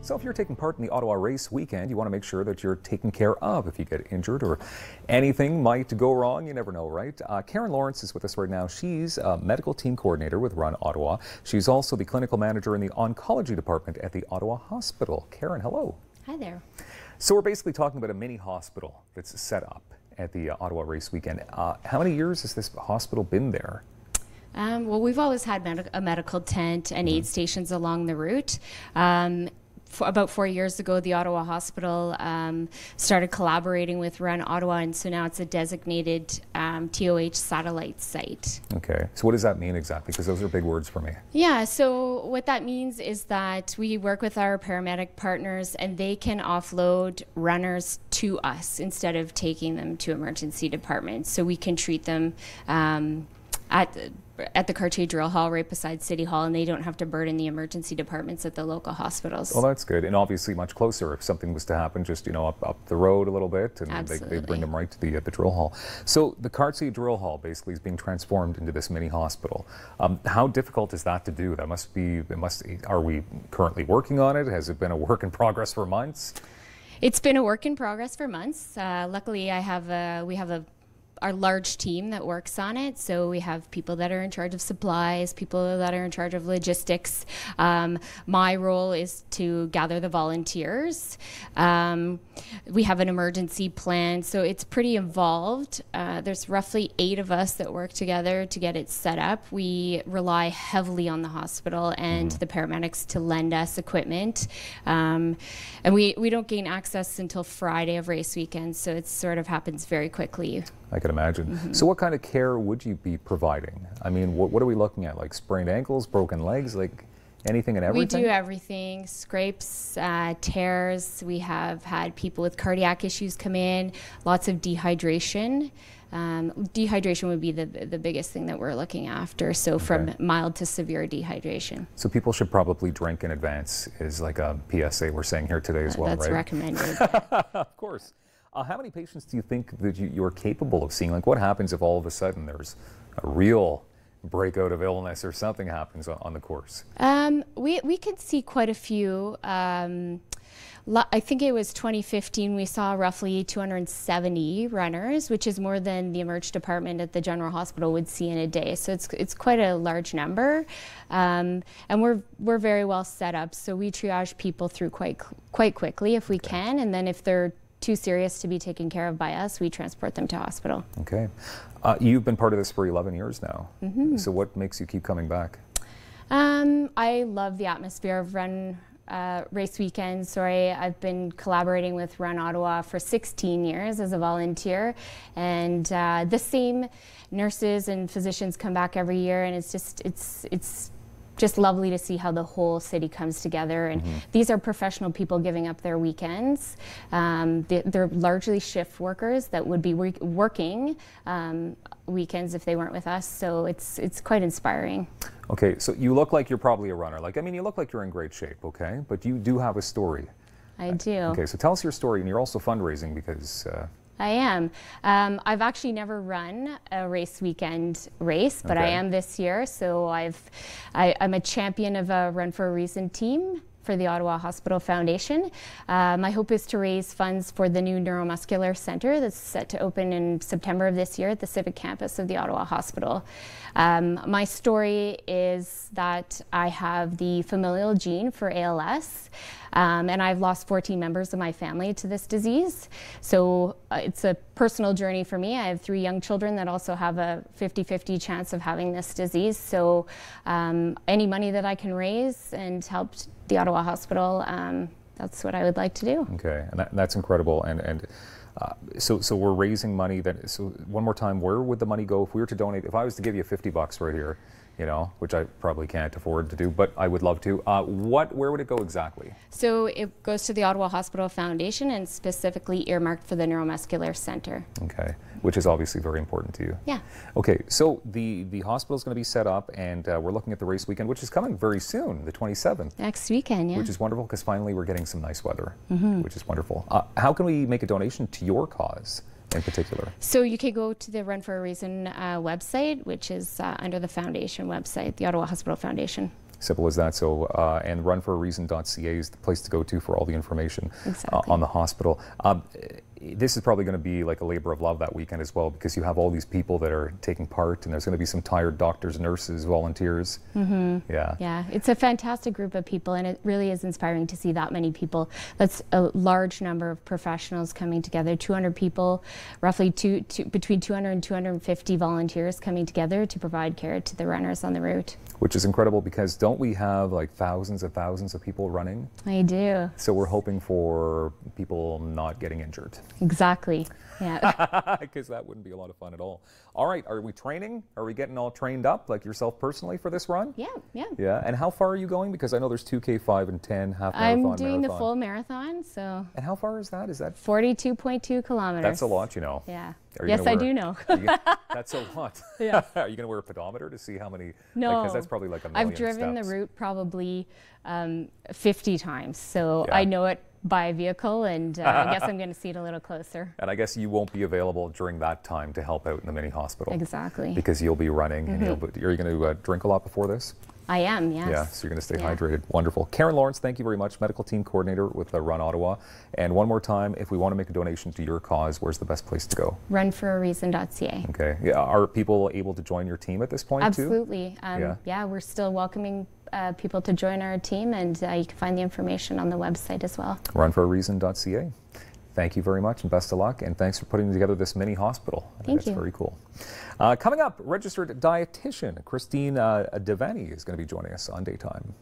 So if you're taking part in the Ottawa Race Weekend, you want to make sure that you're taken care of. If you get injured or anything might go wrong, you never know, right? Karen Lawrence is with us right now. She's a medical team coordinator with Run Ottawa. She's also the clinical manager in the oncology department at the Ottawa Hospital. Karen, hello. Hi there. So we're basically talking about a mini hospital that's set up at the Ottawa Race Weekend. How many years has this hospital been there? Well, we've always had a medical tent and aid stations along the route. About 4 years ago, the Ottawa Hospital started collaborating with Run Ottawa, and so now it's a designated TOH satellite site. Okay, so what does that mean exactly? Because those are big words for me. Yeah, so what that means is that we work with our paramedic partners and they can offload runners to us instead of taking them to emergency departments. So we can treat them at the Cartier Drill Hall right beside City Hall, and they don't have to burden the emergency departments at the local hospitals. Well, that's good, and obviously much closer if something was to happen, just up the road a little bit, and they bring them right to the drill hall. So the Cartier Drill Hall basically is being transformed into this mini hospital. How difficult is that to do? That must be. Are we currently working on it? Has it been a work in progress for months? It's been a work in progress for months. Luckily, we have our large team that works on it. So we have people that are in charge of supplies, people that are in charge of logistics. My role is to gather the volunteers. We have an emergency plan, so it's pretty involved. There's roughly 8 of us that work together to get it set up. We rely heavily on the hospital and the paramedics to lend us equipment. And we don't gain access until Friday of race weekend, so it sort of happens very quickly. I can imagine. So what kind of care would you be providing? I mean, what are we looking at? Like sprained ankles, broken legs, like anything and everything? We do everything. Scrapes, tears. We have had people with cardiac issues come in, lots of dehydration. Dehydration would be the biggest thing that we're looking after, so from mild to severe dehydration. So people should probably drink in advance is like a PSA we're saying here today as well, that's right? That's recommended. Of course. How many patients do you think that you're capable of seeing? Like, what happens if all of a sudden there's a real breakout of illness or something happens on the course? We could see quite a few. I think it was 2015, we saw roughly 270 runners, which is more than the emerge department at the General Hospital would see in a day. So it's quite a large number. And we're very well set up. So we triage people through quite quickly if we can. And then if they're too serious to be taken care of by us, we transport them to hospital. Okay. You've been part of this for 11 years now. So what makes you keep coming back? I love the atmosphere of Run Race Weekend. I've been collaborating with Run Ottawa for 16 years as a volunteer, and the same nurses and physicians come back every year, and it's just lovely to see how the whole city comes together. And these are professional people giving up their weekends. They're largely shift workers that would be working weekends if they weren't with us. So it's quite inspiring. Okay, so you look like you're probably a runner. Like, I mean, you look like you're in great shape, okay? But you do have a story. I do. Okay, so tell us your story, and you're also fundraising because... I am. I've actually never run a race weekend race, but I am this year. So I'm a champion of a Run for a Reason team for the Ottawa Hospital Foundation. My hope is to raise funds for the new neuromuscular center that's set to open in September of this year at the civic campus of the Ottawa Hospital. My story is that I have the familial gene for ALS, and I've lost 14 members of my family to this disease. So it's a personal journey for me. I have 3 young children that also have a 50-50 chance of having this disease. So any money that I can raise and help the Ottawa Hospital, that's what I would like to do. Okay, and that's incredible. So we're raising money. So one more time, where would the money go if we were to donate? If I was to give you $50 right here, which I probably can't afford to do, but I would love to. Where would it go exactly? So it goes to the Ottawa Hospital Foundation and specifically earmarked for the Neuromuscular Center. Okay, which is obviously very important to you. Yeah. Okay, so the hospital is going to be set up, and we're looking at the race weekend, which is coming very soon, the 27th. Next weekend, yeah. Which is wonderful because finally we're getting some nice weather, which is wonderful. How can we make a donation to your cause in particular? So you can go to the Run for a Reason website, which is under the foundation website, the Ottawa Hospital Foundation. Simple as that. So, and runforareason.ca is the place to go to for all the information on the hospital. This is probably going to be like a labor of love that weekend as well, because you have all these people that are taking part, and there's going to be some tired doctors, nurses, volunteers. Yeah, it's a fantastic group of people, and it really is inspiring to see that many people. That's a large number of professionals coming together, 200 people, roughly between 200 and 250 volunteers coming together to provide care to the runners on the route. Which is incredible, because don't we have like thousands of people running? I do. So we're hoping for people not getting injured. Exactly. Yeah. Because that wouldn't be a lot of fun at all. All right, are we training? Are we getting all trained up, like yourself personally, for this run? Yeah. Yeah, and how far are you going? Because I know there's 2K, 5 and 10, half marathon, I'm doing the full marathon, so. And how far is that? Is that 42.2 kilometers? That's a lot, you know. Yeah. Yes, I do know. That's a lot. Yeah. Are you going to wear a pedometer to see how many? No. Because that's probably like a million I've driven steps. the route probably 50 times, so I know it by vehicle, and I guess I'm going to see it a little closer. And I guess you won't be available during that time to help out in the mini hospital. Exactly. Because you'll be running, and are you going to drink a lot before this? I am, yes. Yeah, so you're going to stay hydrated. Wonderful. Karen Lawrence, thank you very much, medical team coordinator with Run Ottawa. And one more time, if we want to make a donation to your cause, where's the best place to go? Runforareason.ca. Okay. Yeah. Are people able to join your team at this point Absolutely. too? Yeah, we're still welcoming people to join our team, and you can find the information on the website as well. Runforareason.ca. Thank you very much, and best of luck, and thanks for putting together this mini hospital. Thank you. That's very cool. Coming up, registered dietitian Christine Devaney is going to be joining us on Daytime.